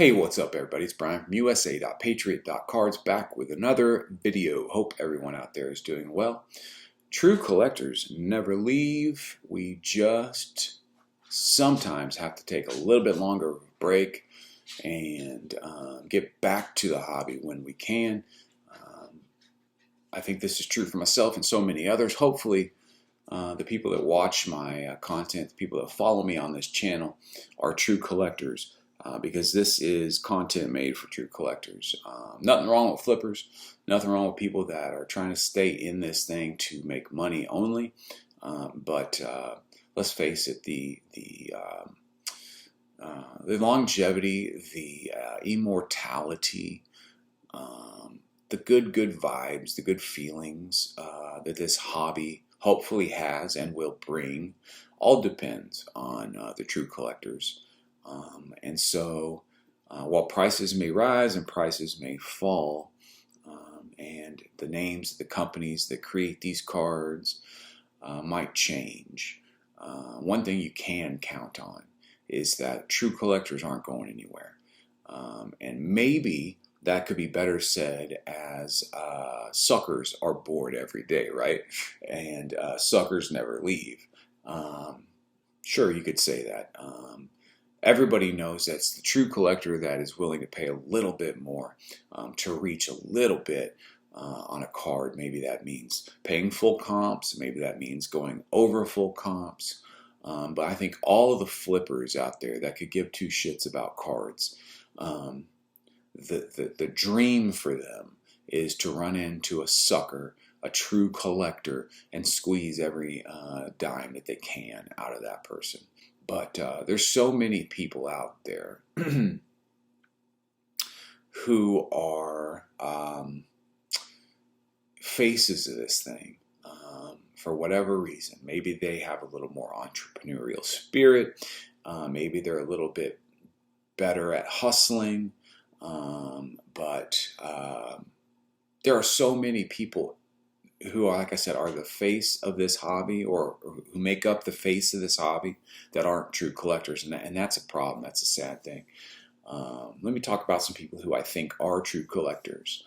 Hey, what's up everybody? It's Brian from USA.Patriot.Cards back with another video. Hope everyone out there is doing well. True collectors never leave. We just sometimes have to take a little bit longer break and get back to the hobby when we can. I think this is true for myself and so many others. Hopefully the people that watch my content, the people that follow me on this channel are true collectors. Because this is content made for true collectors. Nothing wrong with flippers, nothing wrong with people that are trying to stay in this thing to make money only. But let's face it, the longevity, the immortality, the good vibes, the good feelings that this hobby hopefully has and will bring, all depends on the true collectors. And so while prices may rise and prices may fall, and the names of the companies that create these cards might change, one thing you can count on is that true collectors aren't going anywhere. And maybe that could be better said as suckers are bored every day, right? And suckers never leave. Sure, you could say that. Everybody knows that's the true collector that is willing to pay a little bit more to reach a little bit on a card. Maybe that means paying full comps. Maybe that means going over full comps. But I think all of the flippers out there that could give two shits about cards, the dream for them is to run into a sucker, a true collector, and squeeze every dime that they can out of that person. But there's so many people out there who are faces of this thing for whatever reason. Maybe they have a little more entrepreneurial spirit. Maybe they're a little bit better at hustling. But there are so many people who, like I said, are the face of this hobby, or who make up the face of this hobby, that aren't true collectors, and that's a problem. That's a sad thing. Let me talk about some people who I think are true collectors.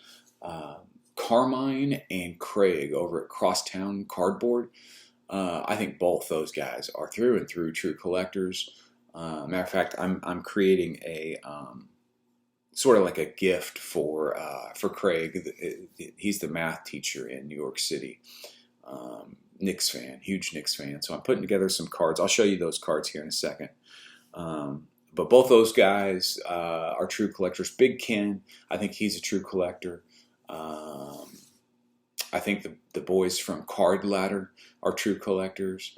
Carmine and Craig over at Crosstown Cardboard. I think both those guys are through and through true collectors. Matter of fact, I'm creating a sort of like a gift for Craig. He's the math teacher in New York City. Knicks fan, huge Knicks fan. So I'm putting together some cards. I'll show you those cards here in a second. But both those guys are true collectors. Big Ken, I think he's a true collector. I think the boys from Card Ladder are true collectors.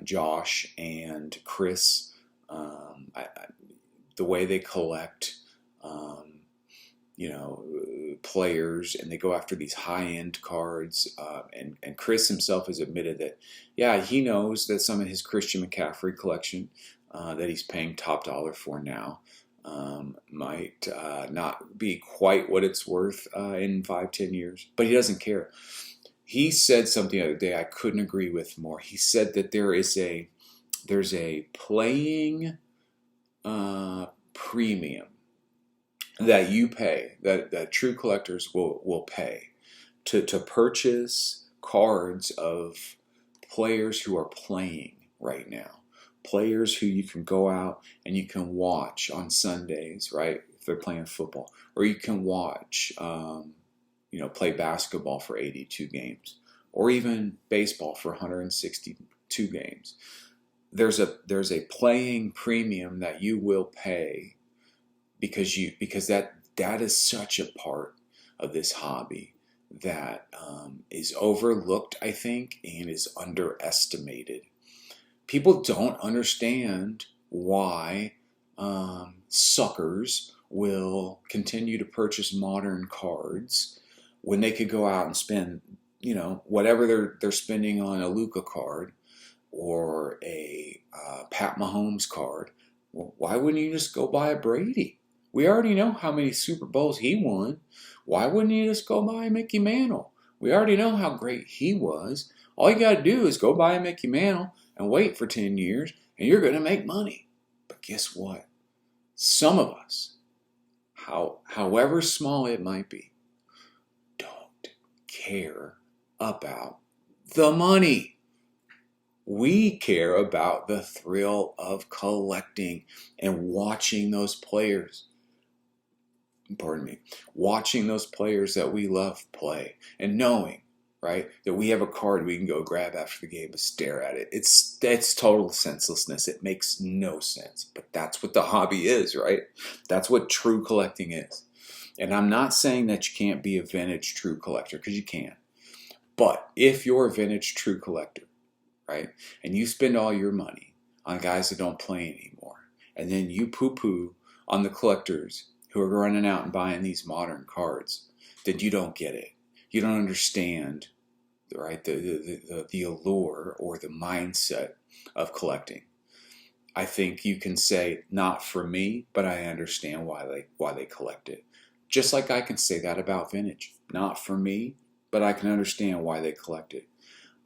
Josh and Chris, the way they collect players, and they go after these high-end cards, and Chris himself has admitted that, yeah, he knows that some of his Christian McCaffrey collection that he's paying top dollar for now might not be quite what it's worth in 5-10 years, but he doesn't care. He said something the other day I couldn't agree with more. He said that there's a playing premium that you pay, that true collectors will pay to purchase cards of players who are playing right now. Players who you can go out and you can watch on Sundays, right, if they're playing football. Or you can watch, play basketball for 82 games. Or even baseball for 162 games. There's a playing premium that you will pay because that is such a part of this hobby that is overlooked, I think, and is underestimated. People don't understand why suckers will continue to purchase modern cards when they could go out and spend, whatever they're spending on a Luka card or a Pat Mahomes card. Well, why wouldn't you just go buy a Brady? We already know how many Super Bowls he won. Why wouldn't you just go buy a Mickey Mantle? We already know how great he was. All you got to do is go buy a Mickey Mantle and wait for 10 years, and you're going to make money. But guess what? Some of us however small it might be, don't care about the money. We care about the thrill of collecting and watching those players, watching those players that we love play and knowing, right, that we have a card we can go grab after the game and stare at it. It's total senselessness. It makes no sense, but that's what the hobby is, right? That's what true collecting is. And I'm not saying that you can't be a vintage true collector, because you can. But if you're a vintage true collector, right, and you spend all your money on guys that don't play anymore, and then you poo-poo on the collectors who are running out and buying these modern cards, then you don't get it. You don't understand, right, the allure or the mindset of collecting. I think you can say, not for me, but I understand why they collect it. Just like I can say that about vintage. Not for me, but I can understand why they collect it.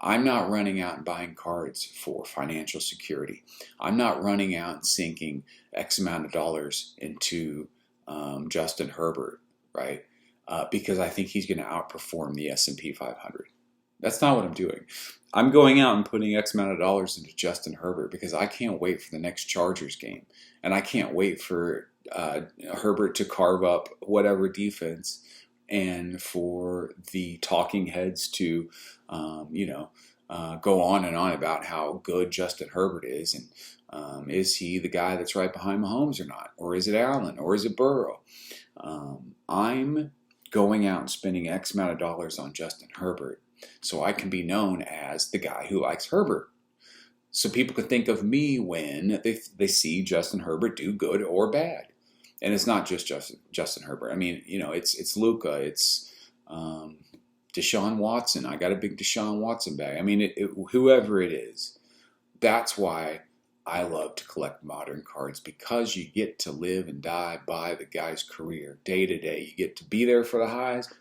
I'm not running out and buying cards for financial security. I'm not running out and sinking X amount of dollars into Justin Herbert, right? Because I think he's going to outperform the S&P 500. That's not what I'm doing. I'm going out and putting X amount of dollars into Justin Herbert because I can't wait for the next Chargers game. And I can't wait for Herbert to carve up whatever defense, and for the talking heads to, go on and on about how good Justin Herbert is, and is he the guy that's right behind Mahomes or not, or is it Allen, or is it Burrow? I'm going out and spending X amount of dollars on Justin Herbert so I can be known as the guy who likes Herbert. So people can think of me when they see Justin Herbert do good or bad. And it's not just Justin Herbert. I mean, it's Luka, it's Deshaun Watson. I got a big Deshaun Watson bag. I mean, whoever it is. That's why I love to collect modern cards, because you get to live and die by the guy's career day to day. You get to be there for the highs.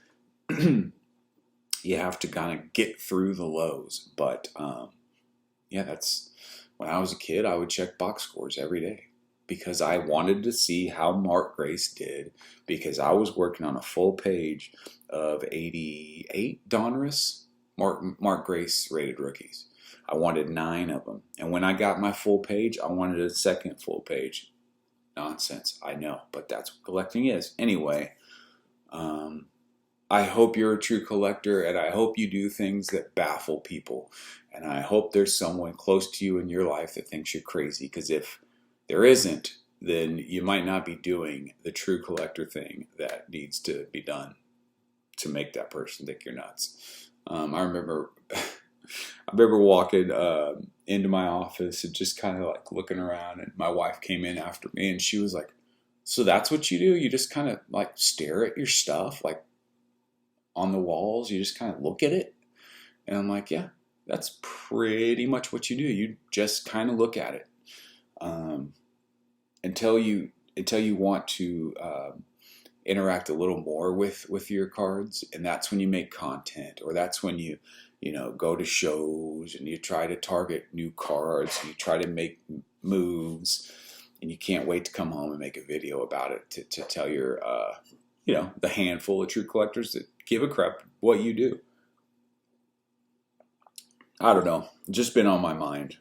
You have to kind of get through the lows. But that's when I was a kid, I would check box scores every day, because I wanted to see how Mark Grace did, because I was working on a full page of 88 Donruss Mark Grace rated rookies. I wanted 9 of them. And when I got my full page, I wanted a second full page. Nonsense, I know, but that's what collecting is. Anyway, I hope you're a true collector, and I hope you do things that baffle people. And I hope there's someone close to you in your life that thinks you're crazy, because if there isn't, then you might not be doing the true collector thing that needs to be done to make that person think you're nuts. I remember walking into my office and just kind of like looking around, and my wife came in after me, and she was like, "So that's what you do? You just kind of like stare at your stuff, like on the walls? You just kind of look at it?" And I'm like, "Yeah, that's pretty much what you do. You just kind of look at it until you want to interact a little more with your cards, and that's when you make content, or that's when you go to shows and you try to target new cards and you try to make moves, and you can't wait to come home and make a video about it to tell your the handful of true collectors that give a crap what you do." I don't know, just been on my mind.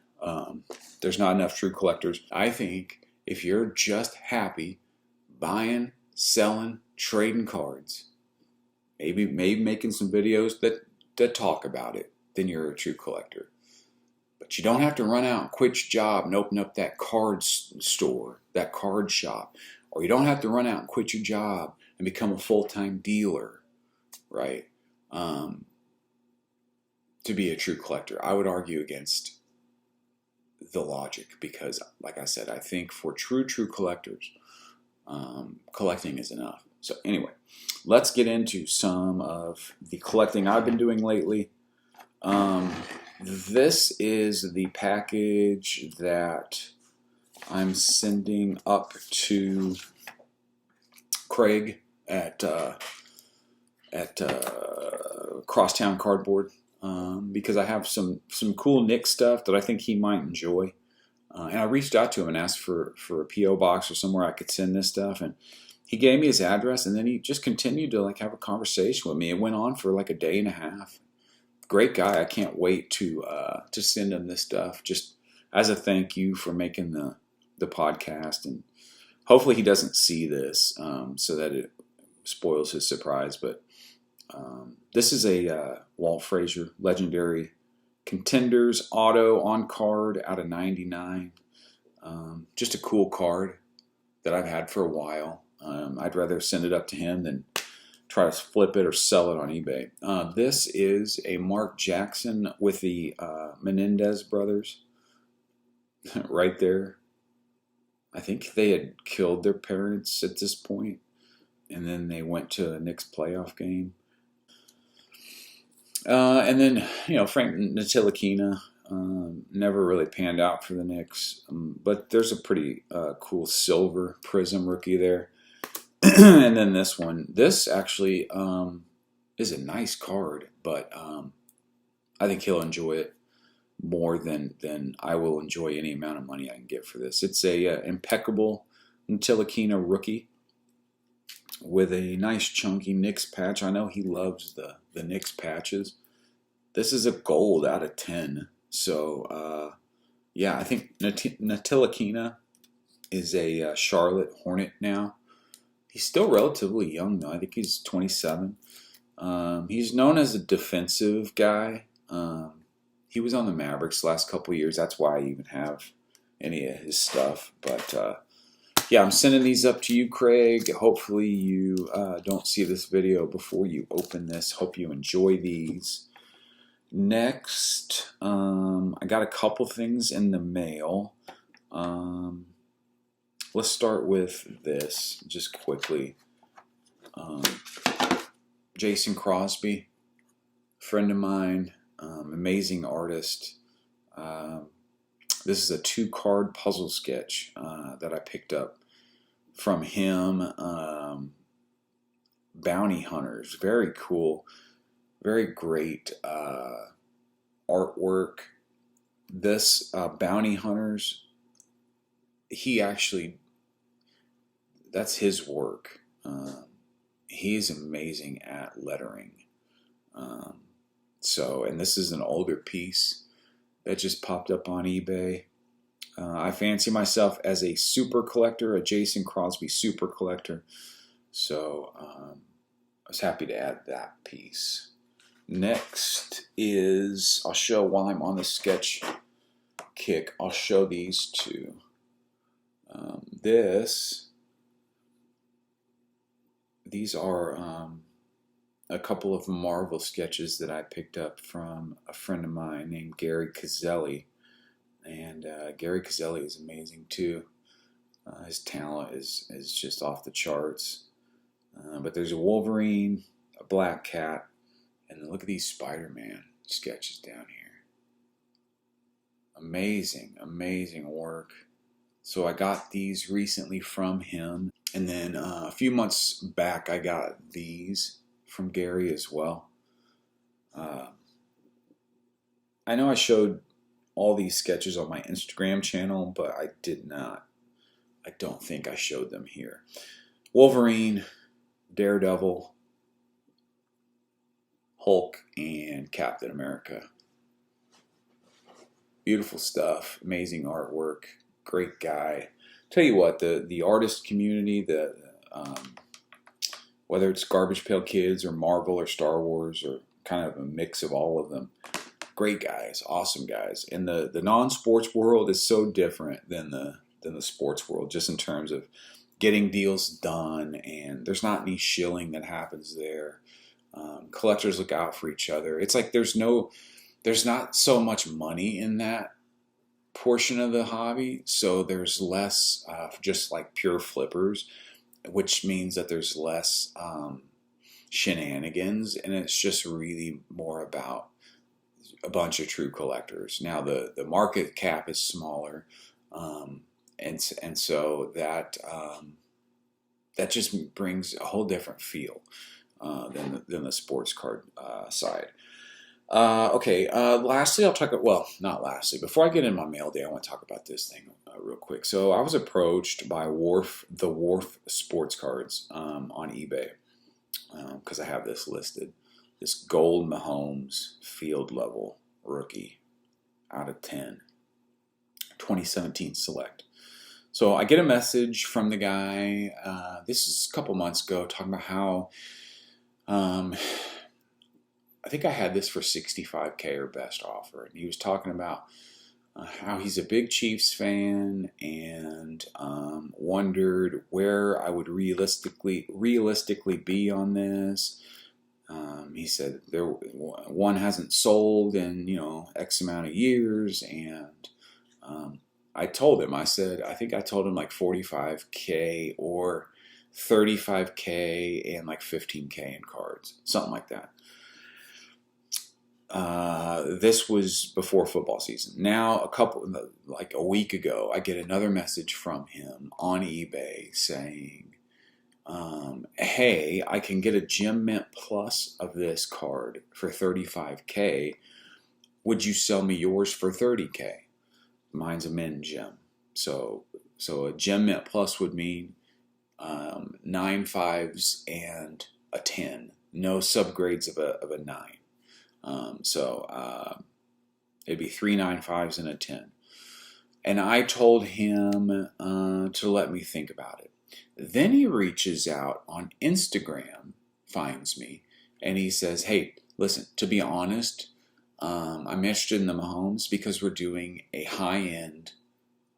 There's not enough true collectors. I think if you're just happy buying, selling, trading cards, maybe making some videos that talk about it, then you're a true collector. But you don't have to run out and quit your job and open up that card store, that card shop. Or you don't have to run out and quit your job and become a full-time dealer, right? To be a true collector. I would argue against the logic, because, like I said, I think for true collectors, collecting is enough. So anyway, let's get into some of the collecting I've been doing lately. This is the package that I'm sending up to Craig at Crosstown Cardboard, because I have some cool Nick stuff that I think he might enjoy. And I reached out to him and asked for a P.O. box or somewhere I could send this stuff, and he gave me his address, and then he just continued to like have a conversation with me. It went on for like a day and a half. Great guy. I can't wait to send him this stuff just as a thank you for making the podcast, and hopefully he doesn't see this so that it spoils his surprise. But this is a Walt Frazier Legendary Contenders auto on card out of 99. Just a cool card that I've had for a while. I'd rather send it up to him than try to flip it or sell it on eBay. This is a Mark Jackson with the Menendez brothers right there. I think they had killed their parents at this point, and then they went to a Knicks playoff game. And then, Frank Ntilikina never really panned out for the Knicks, but there's a pretty cool silver prism rookie there. And then this one. This actually is a nice card, but I think he'll enjoy it more than I will enjoy any amount of money I can get for this. It's a impeccable Ntilikina rookie with a nice chunky Knicks patch. I know he loves the Knicks patches. This is a gold out of 10. So, yeah, I think Ntilikina is a Charlotte Hornet now. He's still relatively young, though. I think he's 27. He's known as a defensive guy. He was on the Mavericks the last couple of years. That's why I even have any of his stuff. But, yeah, I'm sending these up to you, Craig. Hopefully you don't see this video before you open this. Hope you enjoy these. Next, I got a couple things in the mail. Let's start with this just quickly. Jason Crosby, friend of mine, amazing artist. This is a 2-card puzzle sketch that I picked up from him. Bounty Hunters, very cool, very great artwork. This Bounty Hunters, that's his work. He's amazing at lettering. And this is an older piece that just popped up on eBay. I fancy myself as a super collector, a Jason Crosby super collector. So I was happy to add that piece. Next is, I'll show while I'm on the sketch kick, I'll show these two. These are a couple of Marvel sketches that I picked up from a friend of mine named Gary Caselli. And Gary Caselli is amazing too. His talent is just off the charts. But there's a Wolverine, a Black Cat, and look at these Spider-Man sketches down here. Amazing, amazing work. So I got these recently from him. And then a few months back, I got these from Gary as well. I know I showed all these sketches on my Instagram channel, but I don't think I showed them here. Wolverine, Daredevil, Hulk, and Captain America. Beautiful stuff, amazing artwork, great guy. Tell you what, the artist community, whether it's Garbage Pail Kids or Marvel or Star Wars or kind of a mix of all of them, great guys, awesome guys. And the non-sports world is so different than the sports world, just in terms of getting deals done, and there's not any shilling that happens there. Collectors look out for each other. It's like there's not so much money in that portion of the hobby, so there's less just like pure flippers, which means that there's less shenanigans, and it's just really more about a bunch of true collectors. Now the market cap is smaller, and so that just brings a whole different feel than the sports card side. Okay. Lastly, I'll talk. Well, not lastly. Before I get in my mail day, I want to talk about this thing real quick. So I was approached by the Wharf Sports Cards on eBay because I have this listed. This gold Mahomes field level rookie out of 10, 2017 select. So I get a message from the guy. This is a couple months ago, talking about how um, I think I had this for 65K or best offer, and he was talking about how he's a big Chiefs fan and wondered where I would realistically be on this. He said one hasn't sold in X amount of years, and I told him. I think I told him like 45K or 35K and like 15K in cards, something like that. This was before football season. Now, like a week ago, I get another message from him on eBay saying, "Hey, I can get a Gem Mint Plus of this card for 35K. Would you sell me yours for 30K? Mine's a Mint Gem, so a Gem Mint Plus would mean 9 5s and a 10, no subgrades of a 9." It'd be 3 9 5s and a 10. And I told him to let me think about it. Then he reaches out on Instagram, finds me, and he says, "Hey, listen, to be honest, I'm interested in the Mahomes because we're doing a high-end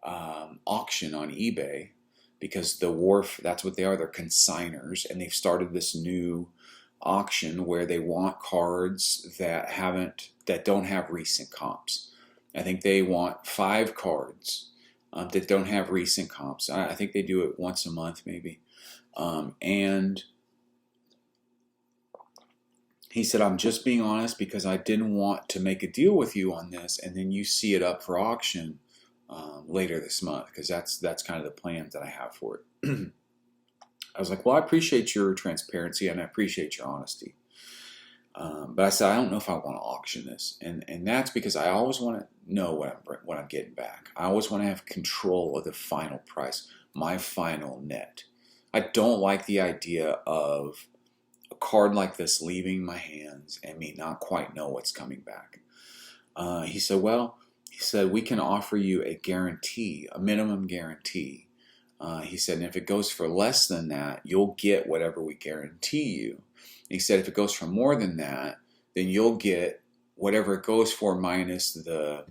auction on eBay because the Wharf, that's what they are, they're consigners, and they've started this new auction where they want cards that don't have recent comps. I think they want 5 cards that don't have recent comps. I think they do it once a month maybe. And he said, "I'm just being honest because I didn't want to make a deal with you on this and then you see it up for auction later this month, because that's kind of the plan that I have for it." I was like, "Well, I appreciate your transparency and I appreciate your honesty." But I said, "I don't know if I want to auction this," and that's because I always want to know what I'm getting back. I always want to have control of the final price, my final net. I don't like the idea of a card like this leaving my hands and me not quite know what's coming back. He said, "We can offer you a guarantee, a minimum guarantee." He said, "And if it goes for less than that, you'll get whatever we guarantee you." He said, "If it goes for more than that, then you'll get whatever it goes for minus the,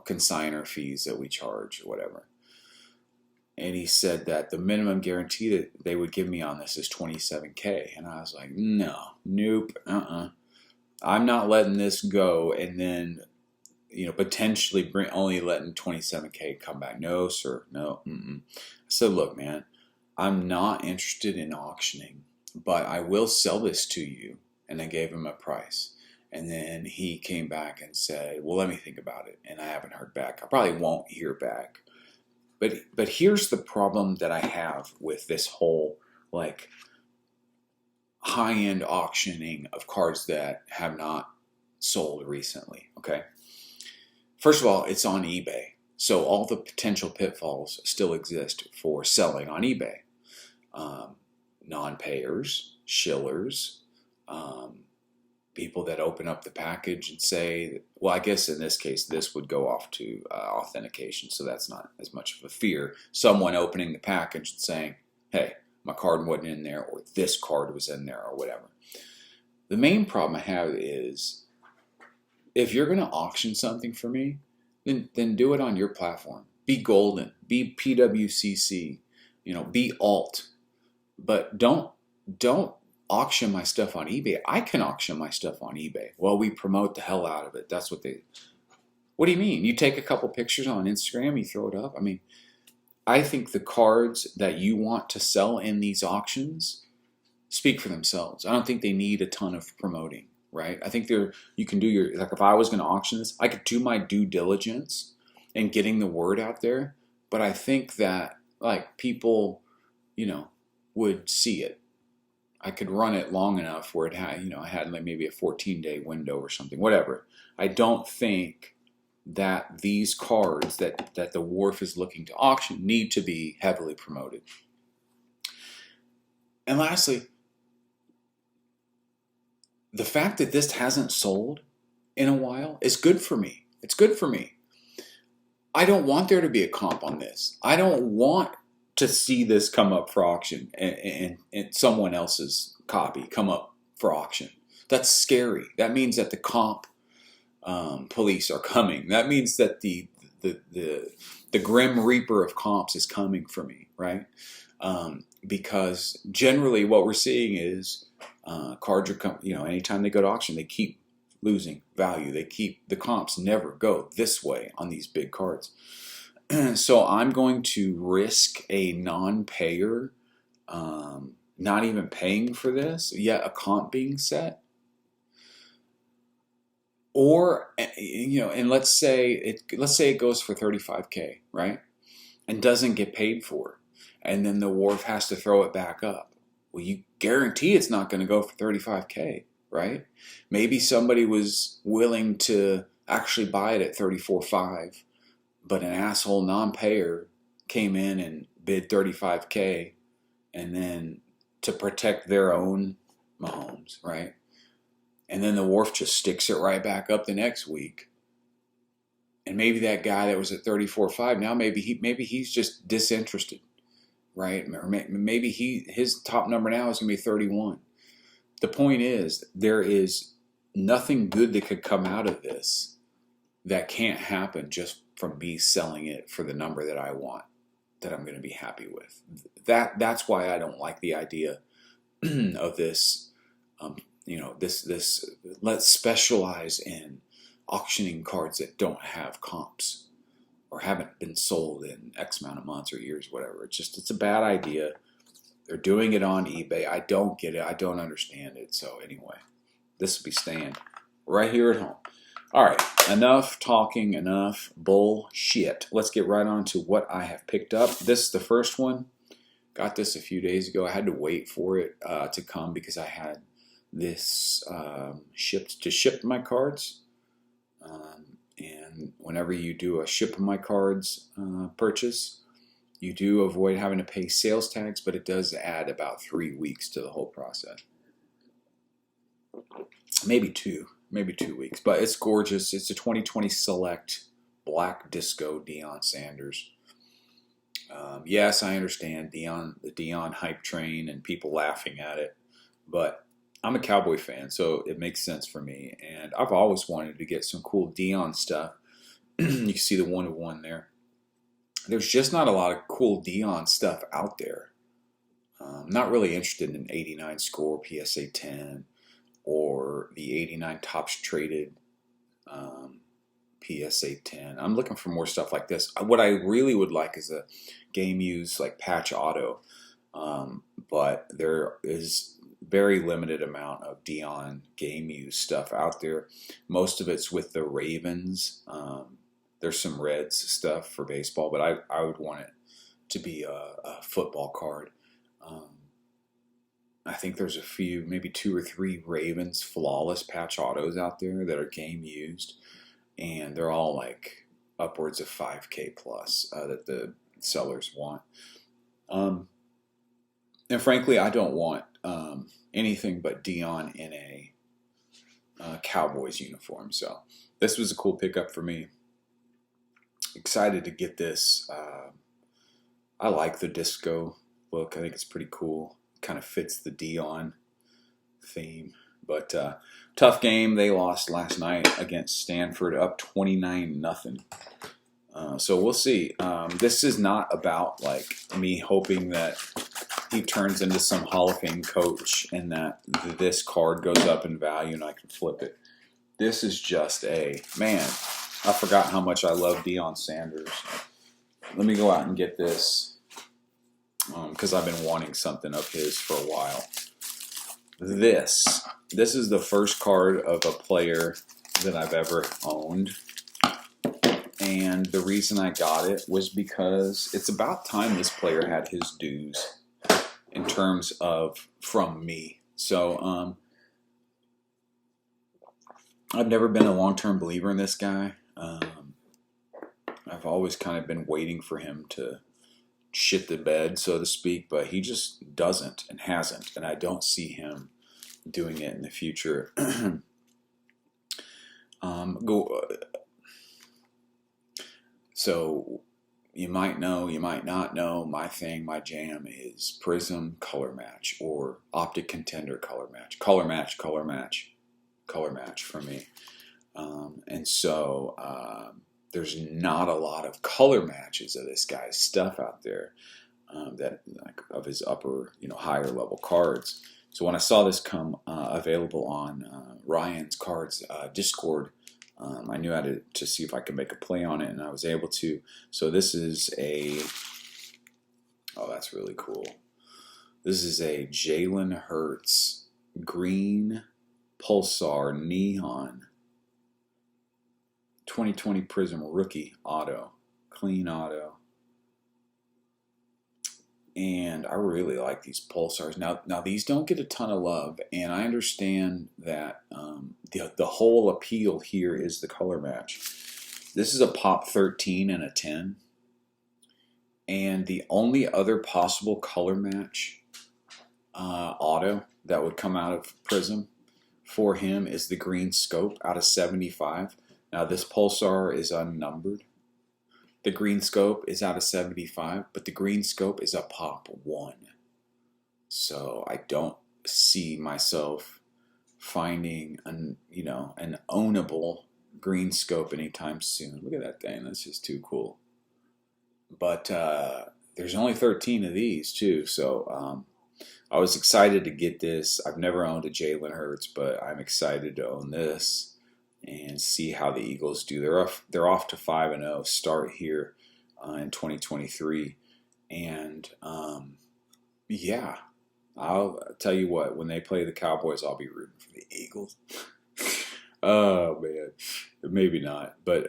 consigner fees that we charge or whatever." And he said that the minimum guarantee that they would give me on this is 27K. And I was like, nope, I'm not letting this go and then, potentially only letting 27K come back. No, sir, no. I said, "Look, man, I'm not interested in auctioning, but I will sell this to you." And I gave him a price. And then he came back and said, "Well, let me think about it." And I haven't heard back. I probably won't hear back. But here's the problem that I have with this whole like high-end auctioning of cards that have not sold recently. Okay. First of all, it's on eBay. So all the potential pitfalls still exist for selling on eBay. Non-payers, shillers, people that open up the package and say, well, I guess in this case, this would go off to authentication, so that's not as much of a fear. Someone opening the package and saying, "Hey, my card wasn't in there," or "This card was in there," or whatever. The main problem I have is if you're going to auction something for me, then do it on your platform. Be golden, be PWCC, be alt, but don't auction my stuff on eBay. I can auction my stuff on eBay. Well, we promote the hell out of it. That's what they. What do you mean? You take a couple pictures on Instagram, you throw it up? I mean, I think the cards that you want to sell in these auctions speak for themselves. I don't think they need a ton of promoting, right? I think you can do if I was going to auction this, I could do my due diligence in getting the word out there, but I think that like people, would see it. I could run it long enough where it had, I had like maybe a 14-day window or something, whatever. I don't think that these cards that the Wharf is looking to auction need to be heavily promoted. And lastly, the fact that this hasn't sold in a while is good for me. It's good for me. I don't want there to be a comp on this. I don't want to see this come up for auction and someone else's copy come up for auction. That's scary. That means that the comp police are coming. That means that the grim reaper of comps is coming for me, right? Because generally what we're seeing is cards are anytime they go to auction, they keep losing value. The comps never go this way on these big cards. So I'm going to risk a non-payer, not even paying for this, yet a comp being set. Or, and let's say it goes for $35K, right? And doesn't get paid for. And then the Wharf has to throw it back up. Well, you guarantee it's not going to go for $35K, right? Maybe somebody was willing to actually buy it at $34.5, but an asshole non-payer came in and bid $35K, and then to protect their own Mahomes, right? And then the Wharf just sticks it right back up the next week. And maybe that guy that was at $34.5 now maybe he's just disinterested, right? Or maybe his top number now is going to be 31. The point is, there is nothing good that could come out of this that can't happen just from me selling it for the number that I want, that I'm going to be happy with. That's why I don't like the idea of this. Let's specialize in auctioning cards that don't have comps or haven't been sold in X amount of months or years, whatever. It's a bad idea. They're doing it on eBay. I don't get it. I don't understand it. So anyway, this will be staying right here at home. All right, enough talking, enough bullshit. Let's get right on to what I have picked up. This is the first one. Got this a few days ago. I had to wait for it to come because I had this ship my cards. And whenever you do a ship my cards purchase, you do avoid having to pay sales tax, but it does add about 3 weeks to the whole process. Maybe 2 weeks, but it's gorgeous. It's a 2020 Select Black Disco Deion Sanders. Yes, I understand the Deion hype train and people laughing at it, but I'm a Cowboy fan, so it makes sense for me. And I've always wanted to get some cool Deion stuff. You can see the 1-1 there. There's just not a lot of cool Deion stuff out there. Not really interested in 89 score PSA 10 or the 89 tops traded PSA 10. I'm looking for more stuff like this. What I really would like is a game used like patch auto, but there is very limited amount of Deion game use stuff out there. Most of it's with the Ravens. There's some Reds stuff for baseball, but I would want it to be a football card. I think there's a few, maybe 2 or 3 Ravens flawless patch autos out there that are game used, and they're all like upwards of 5K plus that the sellers want. And frankly, I don't want anything but Deion in a Cowboys uniform. So this was a cool pickup for me. Excited to get this. I like the disco look. I think it's pretty cool. Kind of fits the Deion theme. But tough game. They lost last night against Stanford, up 29-0. So we'll see. This is not about like me hoping that he turns into some Hall of Fame coach and that this card goes up in value and I can flip it. This is just man, I forgot how much I love Deion Sanders. Let me go out and get this because I've been wanting something of his for a while. This is the first card of a player that I've ever owned. And the reason I got it was because it's about time this player had his dues. in terms of from me. So I've never been a long-term believer in this guy. I've always kind of been waiting for him to shit the bed, so to speak, but he just doesn't and hasn't, and I don't see him doing it in the future. So you might know, you might not know, my thing, my jam is Prism color match or Optic Contender color match. Color match, color match, color match for me. And so there's not a lot of color matches of this guy's stuff out there that like of his upper, higher level cards. So when I saw this come available on Ryan's Cards Discord, I knew how to see if I could make a play on it, and I was able to. So this is oh, that's really cool. This is a Jalen Hurts green Pulsar Neon 2020 Prism rookie auto, clean auto. And I really like these Pulsars. Now these don't get a ton of love, and I understand that the whole appeal here is the color match. This is a Pop 13 and a 10, and the only other possible color match auto that would come out of Prism for him is the green scope out of 75. Now this Pulsar is unnumbered. The green scope is out of 75, but the green scope is a Pop 1. So I don't see myself finding an ownable green scope anytime soon. Look at that thing. That's just too cool. But there's only 13 of these too. So I was excited to get this. I've never owned a Jalen Hurts, but I'm excited to own this and see how the Eagles do. They're off to 5-0 start here in 2023, and yeah, I'll tell you what. When they play the Cowboys, I'll be rooting for the Eagles. Oh man, maybe not, but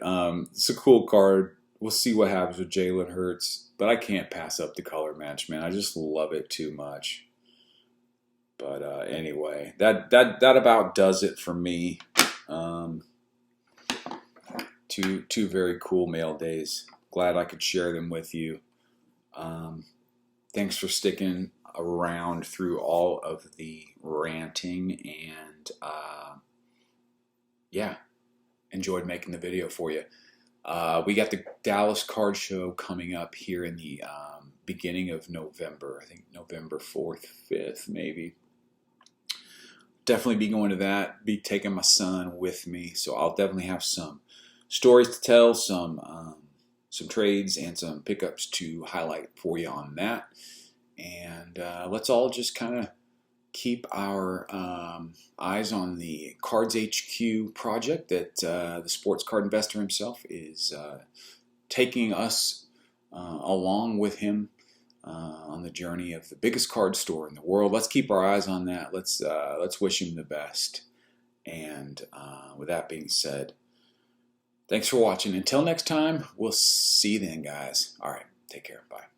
it's a cool card. We'll see what happens with Jalen Hurts, but I can't pass up the color match, man. I just love it too much. But anyway, that about does it for me. Two very cool mail days. Glad I could share them with you. Thanks for sticking around through all of the ranting, and yeah, enjoyed making the video for you. We got the Dallas Card Show coming up here in the beginning of November. I think November 4th, 5th, maybe. Definitely be going to that. Be taking my son with me, so I'll definitely have some stories to tell, some trades, and some pickups to highlight for you on that. And let's all just kind of keep our eyes on the Cards HQ project that the sports card investor himself is taking us along with him on the journey of the biggest card store in the world. Let's keep our eyes on that. Let's wish him the best. And with that being said, thanks for watching. Until next time, we'll see you then, guys. All right, take care. Bye.